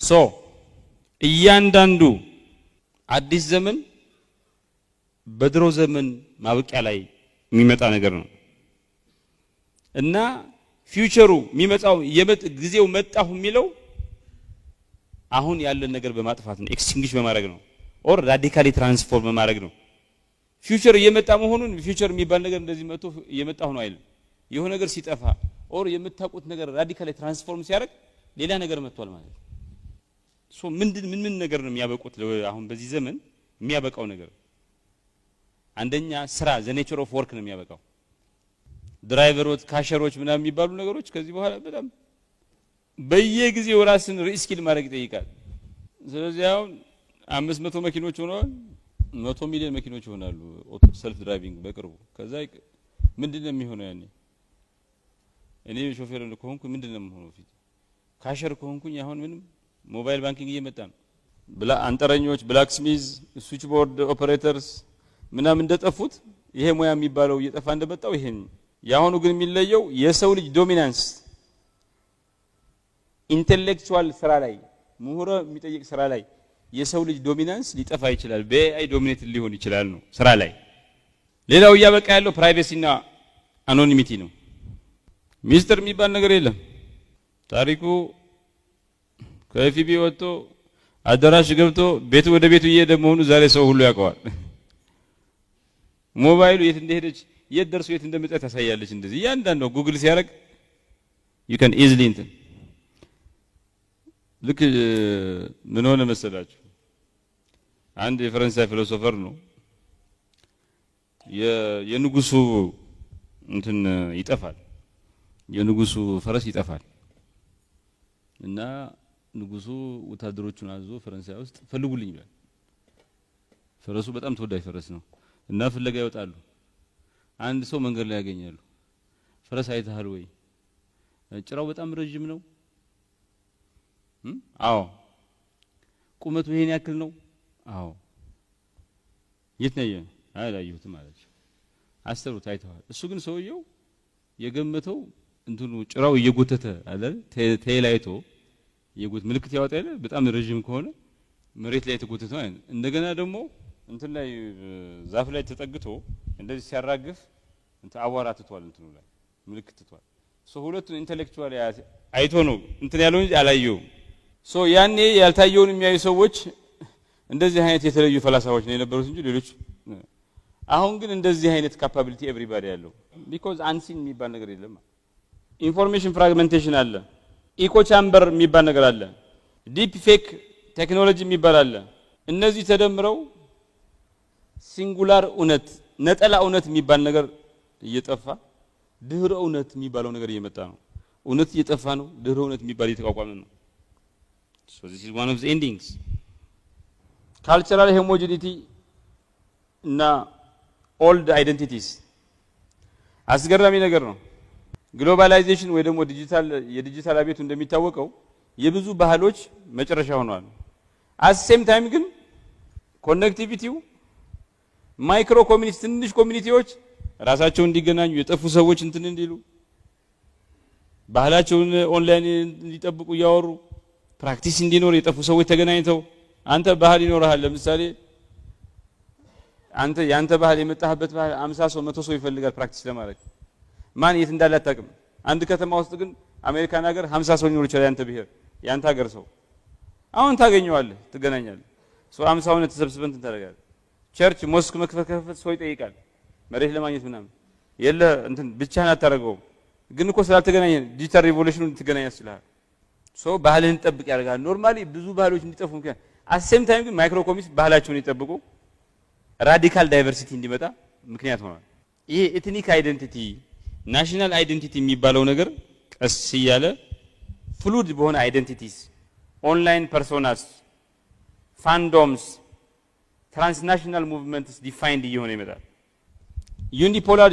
ሶ እያንዳንዱ አዲስ ዘመን በድሮ ዘመን ማብቂያ ላይ የሚመጣ ነገር ነው እና ፊውቸሩ የሚመጣው ጊዜው መጣሁ የሚለው አሁን ያለን ነገር በማጥፋት ነው ኤክስቲንግዊሽ በማድረግ ነው ኦር ራዲካሊ ትራንስፎርም በማድረግ ነው ፊውቸር እየመጣ መሆኑን ፊውቸር የሚባል ነገር እንደዚህ መጥቶ እየመጣሁ ነው አይደል የሆነ ነገር ሲጠፋ ኦር የምታውቁት ነገር ራዲካሊ ትራንስፎርም ሲያደርግ ሌላ ነገር መጥቷል ማለት ነው ሶ ምን ነገር ነው የሚያበቁት አሁን በዚህ ዘመን የሚያበቃው ነገር አንደኛ ስራ ዘ ኔቸር ኦፍ ወርክ ነው የሚያበቃው ድራይቨሮች ካሸሮች ምናምን የሚባሉ ነገሮች ከዚህ በኋላ በጣም በየጊዜው ራስን ሪስኪል ማድረግ ይጠይቃል ስለዚህ አሁን 500 መኪኖች ሆነዋል 100 ሚሊዮን መኪኖች ይሆናሉ ሰልፍ ድራይቪንግ በቅርቡ ከዛ ምንድነው የሚሆነው ያኔ እኔ ሾፌር ከሆንኩ ምንድነው የምሆነው ፊት ካሸር ከሆንኩኝ አሁን ምንም ሞባይል ባንኪንግ እየመጣ ነው አንጠረኞች ብላክ ስሚዝ ስዊች ቦርድ ኦፐሬተርስ ምናምን እንደጠፉት ይሄ ሙያ የሚባለው እየጠፋ እንደመጣው ይሄን ያሁኑ ግን የሚለየው የሰው ልጅ ዶሚናንስ ኢንተሌክቹዋል ስራ ላይ ምሁር የሚጠይቅ ስራ ላይ የሰው ልጅ ዶሚናንስ ሊጠፋ ይችላል በአይ ዶሚኔት ሊሆን ይችላል ነው ስራ ላይ ሌላው ያበቃ ያለው ፕራይቬሲና አኖኒሚቲ ነው ሚስተር የሚባል ነገር የለም ታሪኩ ከኤፍቢ ወጥቶ አዳራሽ ገብቶ ቤቱ ወደ ቤቱ እየሄደ መሆኑ ዛሬ ሰው ሁሉ ያውቀዋል ሞባይሉ የት እንደሄደች የት ደርሶ የት እንደመጣ ታሳያለች እንደዚህ ያንዳንዱ ጉግል ሲያረግ you can easily እንትን ልክ ምን ሆነ መሰላችሁ አንድ የፈረንሳይ ፊሎሶፈር ነው የንጉሱ እንትን ይጠፋል የንጉሱ ፈረስ ይጠፋል እና ንጉሱ ወታደሮቹን አዞ ፈረንሳይ ውስጥ ፈልጉልኝ ይላል ፈረሱ በጣም ተወዳጅ ፈረስ ነው እና ፍለጋ ይወጣሉ አንድ ሰው መንገድ ላይ ያገኛሉ ፈረስ አይተሃል ወይ ጭራው በጣም ረጅም ነው አዎ ቁመቱ ይሄን ያክል ነው አዎ የት ነው አላየሁትም ማለት አስተሩት አይተዋል እሱ ግን ሰውየው የገመተው እንትኑ ጭራው እየጎተተ አይደል ተይላይቶ የጎት ምልክት ያወጣል በጣም ረጅም ከሆነ መሬት ላይ ተጎተተ እንደገና ደግሞ እንትን ላይ ዛፍ ላይ ተጠግቶ እንደዚህ ሲያራግፍ እንት አዋራ ትቷል እንትኑ ላይ ምልክት ትቷል ሶ ሁለቱን ኢንተሌክቹዋሊ አይቶ ነው እንትን ያለው እንጂ አላየው ሶ ያኔ ያልታየውን የሚያዩ ሰዎች እንደዚህ አይነት የተለዩ ፈላሳዎች ነው የነበሩት እንጂ ሌሎች አሁን ግን እንደዚህ አይነት ካፓቢሊቲ ኤቭሪባዲ ያለው because አንሲን የሚባል ነገር የለም ኢንፎርሜሽን ፍራግሜንቴሽን አለ ኢኮ ቻምበር የሚባል ነገር አለ ዲፕ ፌክ ቴክኖሎጂ የሚባል አለ እነዚህ ተደምረው ሲንጉላር ኡነት ነጠላ ኡነት የሚባል ነገር እየጠፋ ድህረ ኡነት የሚባለው ነገር እየመጣ ነው ኡነት እየጠፋ ነው ድህረ ኡነት የሚባል እየተቋቋመ ነው so this is one of the endings cultural homogeneity እና old identities አስገራሚ ነገር ነው ግሎባላይዜሽን ወይ ደግሞ የዲጂታል አቤቱ እንደሚታወቀው የብዙ ባህሎች መጨረሻ ሆኗል at same time ግን ኮኔክቲቪቲው ማይክሮ ኮሚኒቲ ትንሽ ኮሚኒቲዎች ራሳቸው እንዲገናኙ የጠፉ ሰዎች እንትን እንዲሉ ባህላቸውን ኦንላይን እንዲጠብቁ ያወሩ ፕራክቲስ እንዲኖር የጠፉ ሰዎች ተገናኝተው አንተ ባህል ይኖርሃል ለምሳሌ አንተ ያንተ ባህል የመጣህበት ባህል 50 ሰው 100 ሰው ይፈልጋል ፕራክቲስ ለማድረግ ማን የት እንዳለ አታውቅም አንድ ከተማ ውስጥ ግን አሜሪካን ሀገር 50 ሰው ሊኖር ይችላል ያንተ ብሄር ያንተ ሀገር ሰው አሁን ታገኘዋለህ ትገናኛለህ ሰው 50 ሆነ ተሰብስበን ታደርጋለህ ቸርች ሞስክ መክፈት ሰው ይጠይቃል መሬት ለማግኘት ምናምን የለ እንትን ብቻህን አታረጋው ግን እኮ ስላልተገናኘ ዲጂታል ሪቮሉሽኑን ትገናኝ ያስችላል ሰው ባህልን ተጠብቅ ያደርጋል ኖርማሊ ብዙ ባህሎች እንዲጠፉ ምክንያት at same time ግን ማይክሮ ኮሚኒቲ ባህላቸውን ይጠብቁ ራዲካል ዳይቨርሲቲ እንዲመጣ ምክንያት ሆኗል ይሄ ኤትኒክ አይደንቲቲ ናሽናል አይደንቲቲ የሚባለው ነገር ቀስ ይያለ ፍሉድ በሆነ አይደንቲቲስ ኦንላይን ፐርሶናስ ፋንዶምስ ትራንስናሽናል ሙቭመንትስ ዲፋይንድ እየሆነ ይመጣል ዩኒፖላር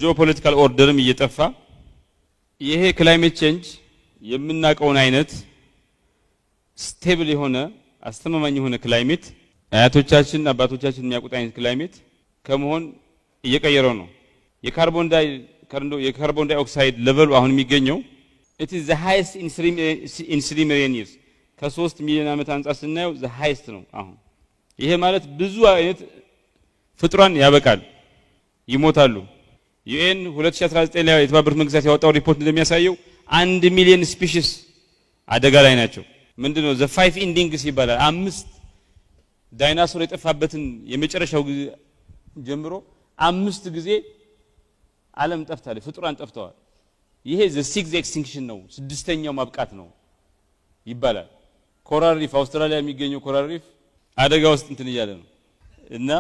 ጂኦፖለቲካል ኦርደርም እየጠፋ ይሄ ክላይሜት ቼንጅ የምናቀውን አይነት ስቴብል የሆነ አስተማማኝ የሆነ ክላይሜት አያቶቻችን አባቶቻችን የሚያውቁት አይነት ክላይሜት ከመሆን እየቀየረው ነው የካርቦን ዳይኦክሳይድ ሌቨሉ አሁን የሚገኘው it is the highest in 3 million years ከ3 ሚሊዮን ዓመት አንጻር ስናየው ዘ ሃይስት ነው አሁን ይሄ ማለት ብዙ አይነት ፍጥሯን ያበቃል ይሞታሉ ዩኤን 2019 ላይ የተባበሩት መንግስታት ያወጣው ሪፖርት እንደሚያሳየው 1 ሚሊዮን ስፒሺስ አደጋ ላይ ናቸው ምንድነው ዘ 5 ኢንዲንግስ ይባላል 5 ዳይኖሰር የጠፋበትን የመጨረሻው ጀምሮ 5 ጊዜ ዓለም ጠፍታለች ፍጥሯን ጠፍተዋል ይሄ ዘ 6th ኤክስቲንክሽን ነው ስድስተኛው ማብቃት ነው ይባላል ኮራል ሪፍ አውስትራሊያ የሚገኘው ኮራል ሪፍ አደጋ ውስጥ እንትን ይያለ ነው እና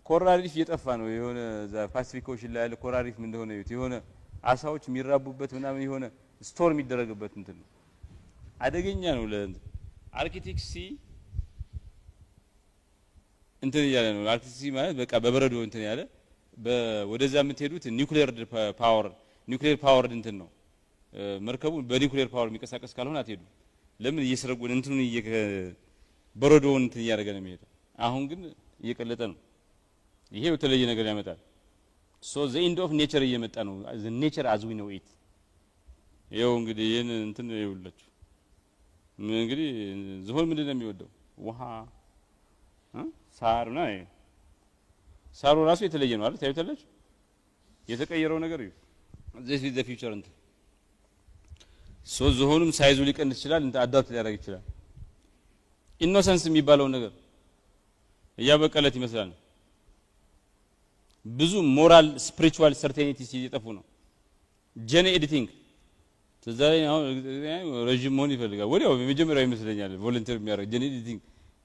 ኮራል ሪፍ እየጠፋ ነው የሆነ ዘ ፓሲፊክ ኦሽን ላይ ያለ ኮራል ሪፍ ምን እንደሆነ የሆነ አሳዎች የሚራቡበት ምናምን የሆነ ስቶር የሚደረግበት እንትን ነው አደገኛ ነው ለአርክቲክ ሲ እንትን ይያለ ነው አርክቲክ ሲ ማለት በቃ በበረዶ እንትን ያለ ወደዛ የምትሄዱት ኒውክሊየር ፓወር እንትን ነው መርከቡ በኒውክሊየር ፓወር የሚንቀሳቀስ ካልሆነ አትሄዱ ለምን እየሰረጉን እንትኑን በረዶውን እንትን ያደረገ ነው የሚሄደው አሁን ግን እየቀለጠ ነው ይሄ የተለየ ነገር ያመጣል so the end of nature እየመጣ ነው the nature as we know it ይሄው እንግዲህ ይሄን እንትን ይውላችሁ እንግዲህ ዝሆን ምንድነው የሚወደው ውሃ ሳር ነው ሳሩ ራሱ የተለየ ነው አይደል ታዩታላችሁ የተቀየረው ነገር ይሁ this is the future እንትን so ዝሆኑም ሳይዙ ሊቀንስ ይችላል እንት አዳፕት ሊያደርግ ይችላል ኢኖሰንስ የሚባለው ነገር ያበቀለት ይመስላል ብዙ ሞራል ስፒሪቹዋል ሰርቴኒቲስ እየጠፉ ነው ጄን ኤዲቲንግ ተዛይ ነው ረጅም ሞን ይፈልጋል ወዲያው የመጀመሪያው ይመስለኛል ቮለንቲር የሚያደርግ ጄን ኤዲቲንግ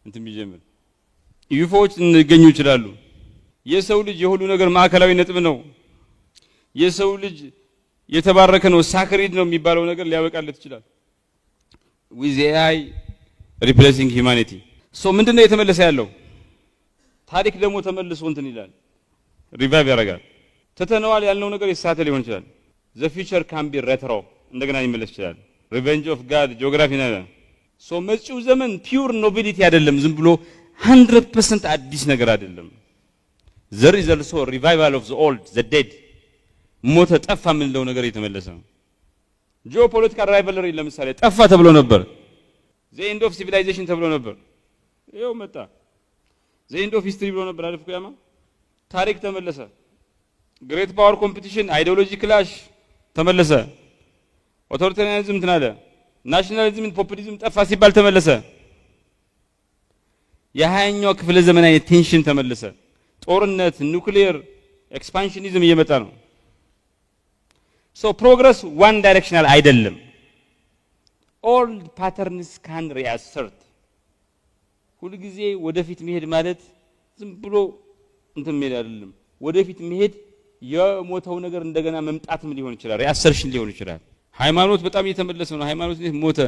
እንት የሚጀምር ዩፎዎች እንገኙ ይችላሉ የሰው ልጅ የሁሉ ነገር ማዕከላዊ ነጥብ ነው የሰው ልጅ የተባረከ ነው ሳክሪድ ነው የሚባለው ነገር ሊያበቃለት ይችላል with AI replacing humanity so ምንድነው የተመለሰ ያለው ታሪክ ደግሞ ተመልሶ እንትን ይላል ሪቫይቭ ያደርጋል ተተነዋል ያልነው ነገር ይሳተ ሊሆን ይችላል the future can be retro እንደገና ይመለስ ይችላል revenge of god geography ነው so መጪው ዘመን pure nobility አይደለም ዝም ብሎ 100% አዲስ ነገር አይደለም there is also a revival of the old the dead ሞተ ጠፋ ምን ነው ነገር የተመለሰ ነው ጂኦፖለቲካል ራይቫለሪ ለምሳሌ ጠፋ ተብሎ ነበር the end of civilization ተብሎ ነበር ይሄው መጣ the end of history ብሎ ነበር አልፍ ያማ ታሪክ ተመለሰ ግሬት ፓወር ኮምፒቲሽን አይዲዮሎጂ ክላሽ ተመለሰ ኦቶሪታሪያኒዝም ተናለ ናሽናሊዝም ፖፑሊዝም ጠፋ ሲባል ተመለሰ የ20ኛው ክፍለ ዘመን አይነት ቴንሽን ተመለሰ ጦርነት ኒውክሊየር ኤክስፓንሽኒዝም እየመጣ ነው so progress one directional አይደለም old patterns can reassert ሁሉ ጊዜ ወደፊት መሄድ ማለት ዝም ብሎ እንትን መሄድ አይደለም ወደፊት መሄድ የሞተው ነገር እንደገና መምጣትም ሊሆን ይችላል ሪአሰርሽን ሊሆን ይችላል ሃይማኖት በጣም እየተመለሰ ነው ሃይማኖት ሞተ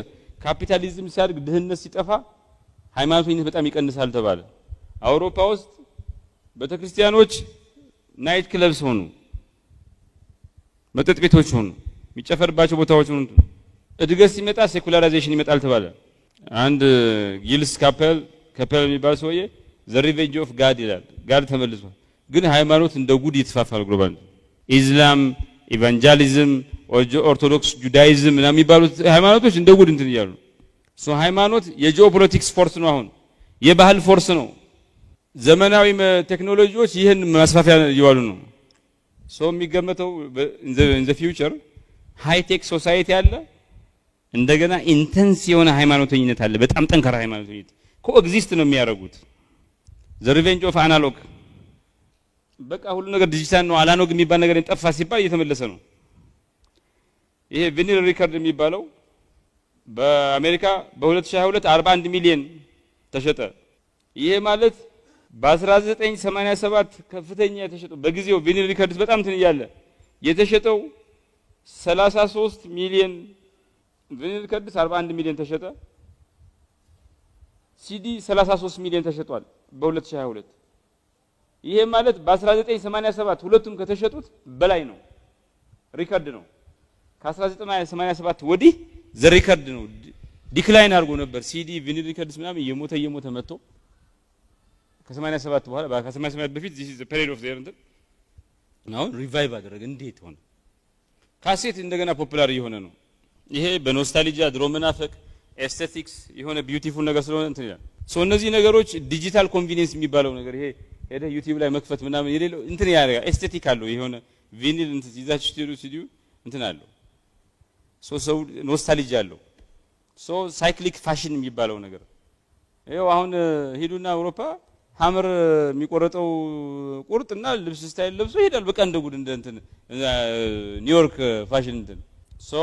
ካፒታሊዝም ሲያድግ ድህነት ሲጠፋ ሃይማኖት በጣም ይቀንሳል ተባለ አውሮፓ ውስጥ ቤተክርስቲያኖች ናይት ክለብስ ሆኑ መጠጥ ቤቶች ሆኑ የሚጨፈርባቸው ቦታዎች ሆኑ እድገት ሲመጣ ሴኩላራይዜሽን ይመጣል ተባለ አንድ ጊልስ ካፐል የሚባል ሰውዬ the revenge of god ይላል ጋር ተመልሷል ግን ሃይማኖት እንደ ጉድ ይተፋፋል ግሎባል ኢስላም ኢቫንጀሊዝም ኦርቶዶክስ ጁዳይዝም እና የሚባሉት ሃይማኖቶች እንደ ጉድ እንትን ይያሉ ሶ ሃይማኖት የጂኦፖለቲክስ ፎርስ ነው አሁን የባህል ፎርስ ነው ዘመናዊ ቴክኖሎጂዎች ይሄን ማስፋፊያ ይዋሉ ነው ሶ የሚገመተው in the future high tech society አለ እንደገና ኢንተንስ የሆነ ሃይማኖተኝነት አለ በጣም ጠንካራ ሃይማኖተኝነት ኮኤግዚስት ነው የሚያደርጉት the revenge of analog በቃ ሁሉ ነገር ዲጂታል ነው አናሎግ የሚባል ነገር እንጠፋ ሲባል እየተመለሰ ነው ይሄ ቪኒል ሪከርድ የሚባለው በአሜሪካ በ2022 41 ሚሊዮን ተሸጠ ይሄ ማለት በ1987 ከፍተኛ የተሸጠው በጊዜው ቪኒል ሪከርድስ በጣም እንትን ይያለ የተሸጠው 33 ሚሊዮን ቪኒል ሪከርድስ 41 ሚሊዮን ተሸጠ ሲዲ 33 ሚሊዮን ተሸጧል በ2022 ይሄ ማለት በ1987 ሁለቱም ከተሸጡት በላይ ነው ሪከርድ ነው ከ1987 ወዲህ ዘ ሪከርድ ነው ዲክላይን አድርጎ ነበር ሲዲ ቪኒል ሪከርድስ ምናምን እየሞተ መጥቶ ከ87 በኋላ ከ87 በፊት this is the period of their now revive አደረገ እንዴት ሆነ ካሴት እንደገና ፖፑላር እየሆነ ነው ይሄ በኖስታልጂያ ድሮ መናፈቅ ኤስቴቲክስ የሆነ ቢዩቲፉል ነገር ስለሆነ እንትን ይላል ሶ እነዚህ ነገሮች ዲጂታል ኮንቪኒየንስ የሚባለው ነገር ይሄ ሄደ ዩቲዩብ ላይ መክፈት ምናምን የሌለው እንትን ያደርጋል ኤስቴቲክ አለው የሆነ ቪኒል እንትን ይዛችሁ ስቱዲዮ እንትን አለው ሰው ኖስታልጂያ አለው ሶ ሳይክሊክ ፋሽን የሚባለው ነገር ይሄው አሁን ሄዱና አውሮፓ ሐመር የሚቆረጠው ቁርጥና ልብስ ስታይል ለብሶ ይሄዳል በቃ እንደ ጉድ እንደ እንትን ኒውዮርክ ፋሽን እንትን ሶ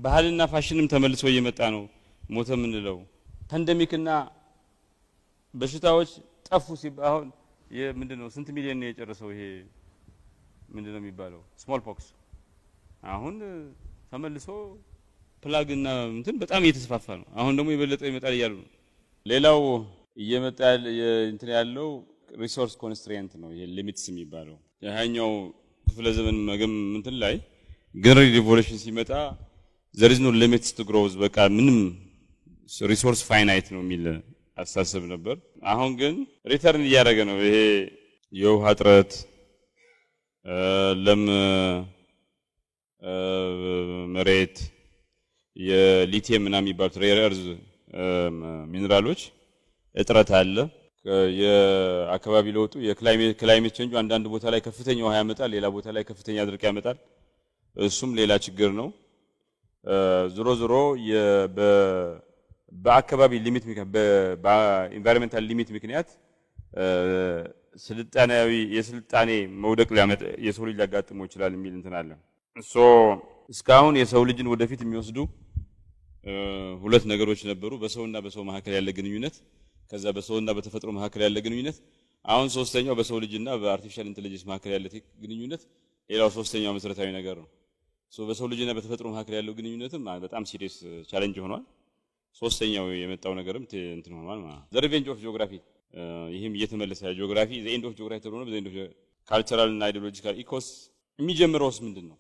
ባህልና ፋሽንም ተመልሶ እየመጣ ነው ሞተ ምንለው ፓንደሚክና በሽታዎች ጠፉ ሲባል አሁን ምንድነው ስንት ሚሊዮን ነው የጨረሰው ይሄ ምንድነው የሚባለው ስሞል ፖክስ አሁን ተመልሶ ፕላግና እንትን በጣም እየተስፋፋ ነው አሁን ደግሞ የበለጠ ይመጣል ይያሉ ሌላው እየመጣል እንትን ያለው ሪሶርስ ኮንስትሬንት ነው ይሄ ሊሚትስ የሚባለው ያኛው ክፍለ ዘመን መገም እንትን ላይ ግሪን ሪቮሉሽን ሲመጣ there is no limits to growth በቃ ምንም ሪሶርስ ፋይናይት ነው የሚል አስተሳሰብ ነበር አሁን ግን ሪተርን እያደረገ ነው ይሄ የውሃ እጥረት ለም መሬት የሊቲየም እና የሚባሉት ሬር እርዝ ሚነራሎች እጥረት አለ የአካባቢ ለውጡ የክላይሜት ቼንጅ አንዳንድ ቦታ ላይ ከፍተኛ ውሃ ያመጣል ሌላ ቦታ ላይ ከፍተኛ ድርቅ ያመጣል እሱም ሌላ ችግር ነው ዞሮ በአካባቢ ሊሚት በኢንቫይሮንመንታል ሊሚት ምክንያት የስልጣኔ መውደቅ ሊያመጣ የሰው ልጅ ሊያጋጥመው ይችላል የሚል እንትን አለ ሶ እስካሁን የሰው ልጅን ወደፊት የሚወስዱ ሁለት ነገሮች ነበሩ በሰውና በሰው መካከል ያለ ግንኙነት ከዛ በሰውና በተፈጥሮ መካከል ያለ ግንኙነት አሁን ሶስተኛው በሰው ልጅና በአርቲፊሻል ኢንተለጀንስ መካከል ያለ ግንኙነት ሌላው ሶስተኛው መሰረታዊ ነገር ነው ሶ በሰው ልጅና በተፈጥሮ መካከል ያለው ግንኙነትም በጣም ሲሪየስ ቻሌንጅ ሆኗል ሶስተኛው የመጣው ነገርም እንትን ሆኗል ማለት ዘ ሪቬንጅ ኦፍ ጂኦግራፊ ይሄም እየተመለሰ ጂኦግራፊ ዘ ኤንድ ኦፍ ጂኦግራፊ ተብሎ ነው ዘ ኤንድ ኦፍ ካልቸራል እና አይዲዮሎጂካል ኢኮስ የሚጀምረውስ ምንድነው